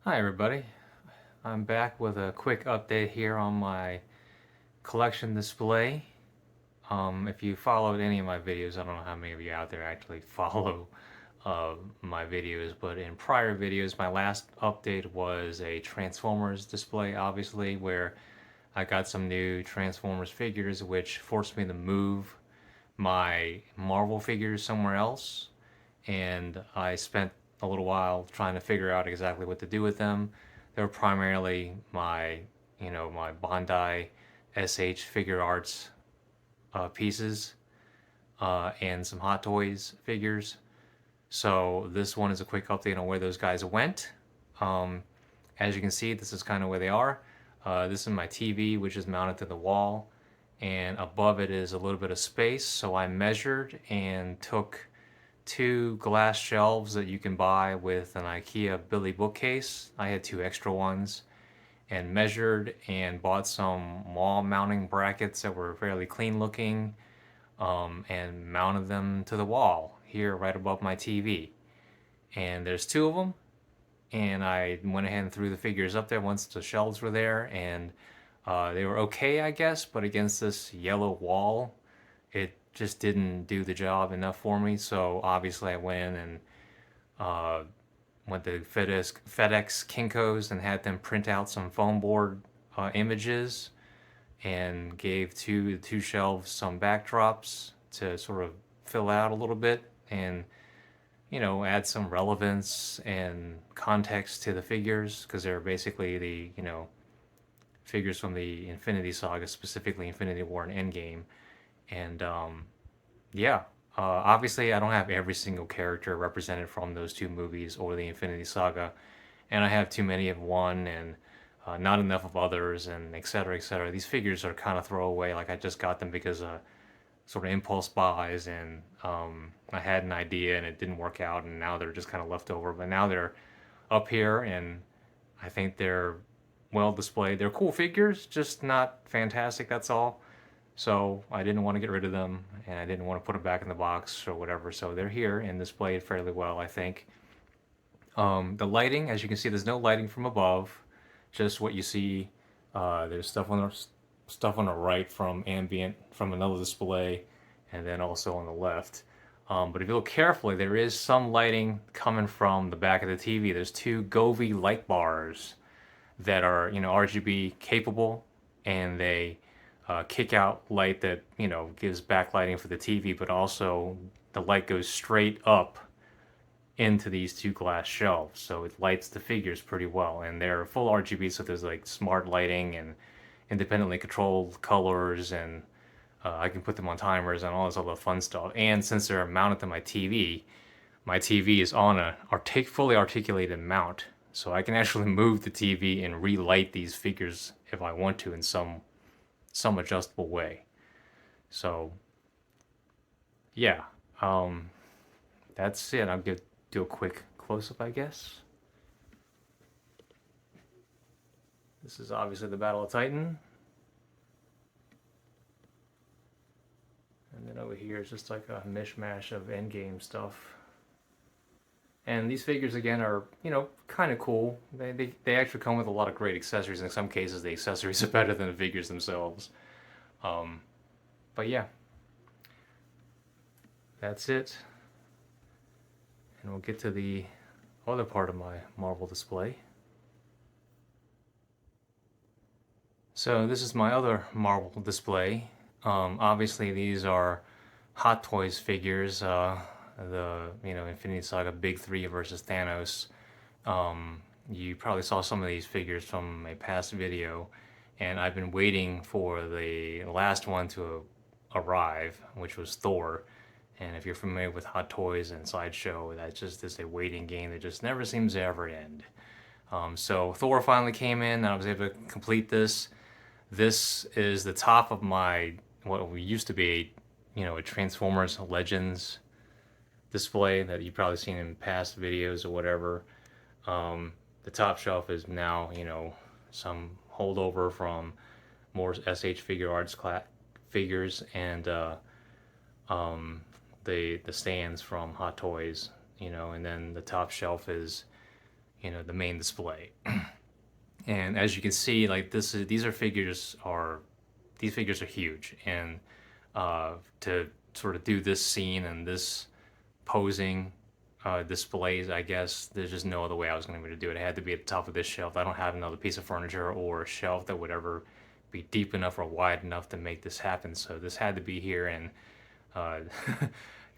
Hi everybody, I'm back with a quick update here on my collection display. If you followed any of my videos, I don't know how many of you out there actually follow my videos, but in prior videos, my last update was a Transformers display, obviously, where I got some new Transformers figures, which forced me to move my Marvel figures somewhere else, and I spent a little while trying to figure out exactly what to do with them. They were primarily my Bandai SH Figuarts pieces and some Hot Toys figures. So this one is a quick update on where those guys went. Um, as you can see, this is kind of where they are. This is my TV, which is mounted to the wall, and above it is a little bit of space. So I measured and took two glass shelves that you can buy with an IKEA Billy bookcase. I had two extra ones and measured and bought some wall mounting brackets that were fairly clean looking, and mounted them to the wall here right above my TV. And there's two of them, and I went ahead and threw the figures up there once the shelves were there, and they were okay, I guess, but against this yellow wall, it just didn't do the job enough for me. So obviously, I went and uh, went to FedEx Kinkos and had them print out some foam board images and gave two shelves some backdrops to sort of fill out a little bit and add some relevance and context to the figures because they're basically the figures from the Infinity Saga, specifically Infinity War and Endgame. And yeah, obviously I don't have every single character represented from those two movies or the Infinity Saga, and I have too many of one and not enough of others, and et cetera, et cetera. These figures are kind of throwaway. Like I just got them because sort of impulse buys, and I had an idea and it didn't work out, and now they're just kind of left over. But now they're up here, and I think they're well displayed. They're cool figures, just not fantastic. That's all. So I didn't want to get rid of them, and I didn't want to put them back in the box or whatever. So they're here and displayed fairly well, I think. The lighting, as you can see, there's no lighting from above, just what you see. There's stuff on the right from ambient from another display, and then also on the left. But if you look carefully, there is some lighting coming from the back of the TV. There's two Govee light bars that are RGB capable, and they kick out light that gives backlighting for the TV, but also the light goes straight up into these two glass shelves, so it lights the figures pretty well. And they're full RGB, so there's like smart lighting and independently controlled colors, and I can put them on timers and all this other fun stuff. And since they're mounted to my TV is on a fully articulated mount, so I can actually move the TV and relight these figures if I want to in some adjustable way. So yeah, um, that's it. Do a quick close up, I guess. This is obviously the Battle of Titan, and then over here is just like a mishmash of endgame stuff. And these figures again are, kind of cool. They actually come with a lot of great accessories. In some cases, the accessories are better than the figures themselves. Um, but yeah, that's it. And we'll get to the other part of my Marvel display. So this is my other Marvel display. Obviously, these are Hot Toys figures. The Infinity Saga Big Three versus Thanos. You probably saw some of these figures from a past video, and I've been waiting for the last one to arrive, which was Thor. And if you're familiar with Hot Toys and Sideshow, that just is a waiting game that just never seems to ever end. So Thor finally came in, and I was able to complete this. This is the top of my what used to be, a Transformers Legends display that you've probably seen in past videos or whatever. The top shelf is now, some holdover from more SH Figuarts figures, and the stands from Hot Toys, and then the top shelf is, the main display. And as you can see, like these figures are huge, and to sort of do this scene and this posing displays, I guess there's just no other way I was going to be able to do it. It had to be at the top of this shelf. I don't have another piece of furniture or a shelf that would ever be deep enough or wide enough to make this happen. So this had to be here, and I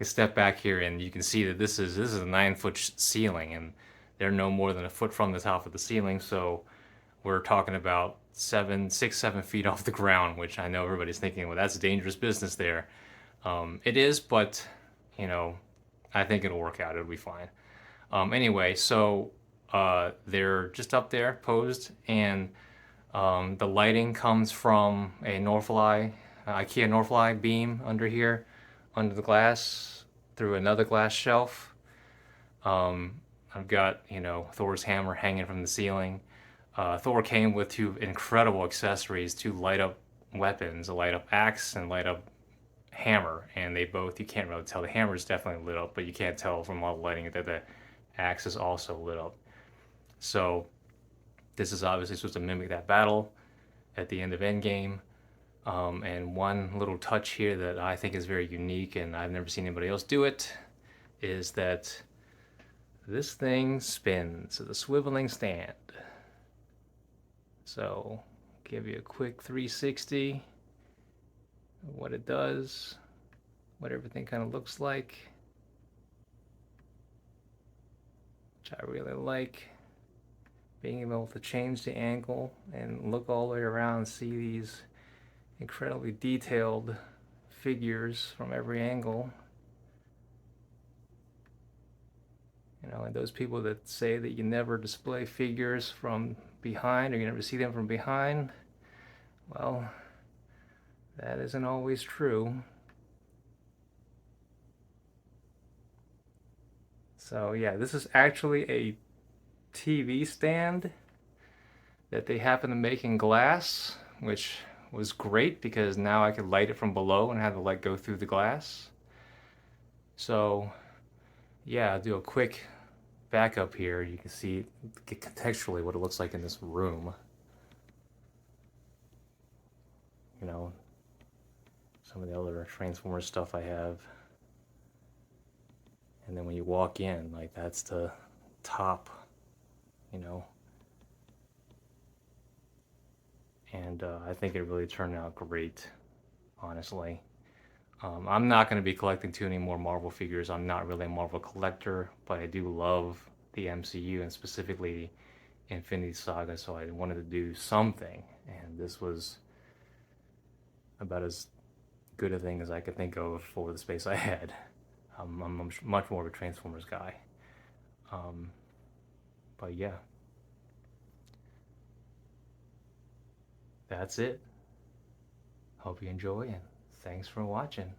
step back here, and you can see that this is a 9-foot ceiling, and they're no more than a foot from the top of the ceiling. So we're talking about 7 feet off the ground, which I know everybody's thinking, well, that's dangerous business there. It is, but you know, I think it'll work out. It'll be fine. Anyway, so they're just up there posed, and the lighting comes from a Northfly, IKEA Northfly beam under here, under the glass, through another glass shelf. I've got, Thor's hammer hanging from the ceiling. Thor came with two incredible accessories, two light up weapons, a light up axe and light up hammer, and you can't really tell. The hammer is definitely lit up, but you can't tell from all the lighting that the axe is also lit up. So this is obviously supposed to mimic that battle at the end of Endgame. And one little touch here that I think is very unique, and I've never seen anybody else do it, is that this thing spins. It's a swiveling stand. So give you a quick 360 of what it does, what everything kind of looks like, which I really like. Being able to change the angle and look all the way around and see these incredibly detailed figures from every angle. And those people that say that you never display figures from behind, or you never see them from behind, well, that isn't always true. So yeah, this is actually a TV stand that they happen to make in glass, which was great because now I could light it from below and have the light go through the glass. So yeah, I'll do a quick backup here. You can see contextually what it looks like in this room. Some of the other Transformers stuff I have. And then when you walk in, like, that's the top, And I think it really turned out great, honestly. I'm not going to be collecting too many more Marvel figures. I'm not really a Marvel collector, but I do love the MCU and specifically Infinity Saga, so I wanted to do something, and this was about as good a thing as I could think of for the space I had. I'm much more of a Transformers guy. But yeah, that's it. Hope you enjoy, and thanks for watching.